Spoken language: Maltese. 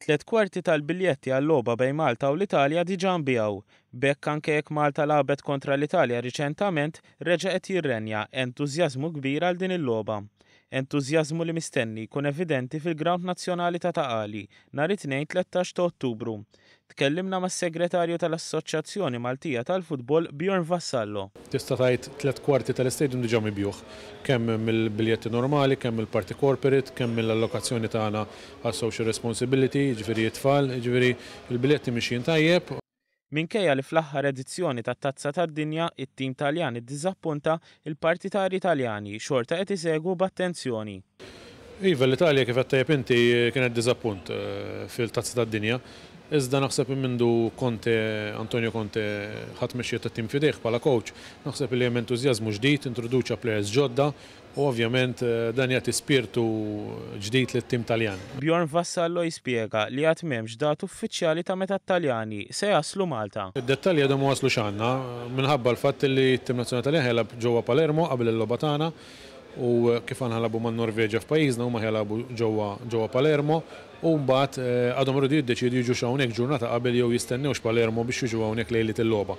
3/4 tal-biljetti għall-logħba bejn Malta u l-Italja diġà nbiegħu. B'hekk anke jekk Malta lagħbet kontra l-Italja riċentement reġa' qed jirrenja entużjażmu kbir għal din il-logħba. Entużjażmu li mistenni jkun evidenti fil-Ground Nazzjonali ta' Taqali nhar it-tnejn 13 ta' Ottubru. Tkellimna mas-Segretarju tal-Assoċjazzjoni Maltija tal-Futbol Bjorn Vassallo. Tista' tgħid 3/4 tal-istadium diġà mibjuħ, kemm mill-biljetti normali, kemm mill-parti corporate, kemm mill-allokazzjoni tagħna għal social responsibility, jiġifieri t-tfal, jiġifieri il-biljetti mixjin tajjeb. Minkejja li fl-aħħar edizzjoni tat-Tazza tad-Dinja it-tim Taljan iddiżappunta il-partitari Taljani xorta qed isegwu b'attenzjoni. Iva l-Italja kif qed tajjeb inti kienet diżappunt fil-Tazza tad-Dinja. Iżda naħseb mindu Antonio Conte ħadd mexxiet tat-tim fidejh bħala coach, naħseb li hemm entużjażmu ġdid, introduċa players ġodda u ovvjament dan jagħti spirtu ġdid lit-tim Taljan. Bjorn Vassallo jispjega li għad m'hemmx dat uffiċjali ta' meta t-Taljani se jaslu Malta. Id-dettalji għadhom ma waslux għandna minħabba l-fatt li t-tim nazzjonali Taljan ħelab ġewwa Palermo qabel il-logħba tagħna u kif ħalabu man-Norveġa f'pajjiżna huma ħelabu ġewwa Palermo u mbagħad għadhom rridu jiddeċidu jiġu hawnhekk ġurnata qabel jew jistennew x'Palermo biex jiġu hawnhekk lejlet il-logħba.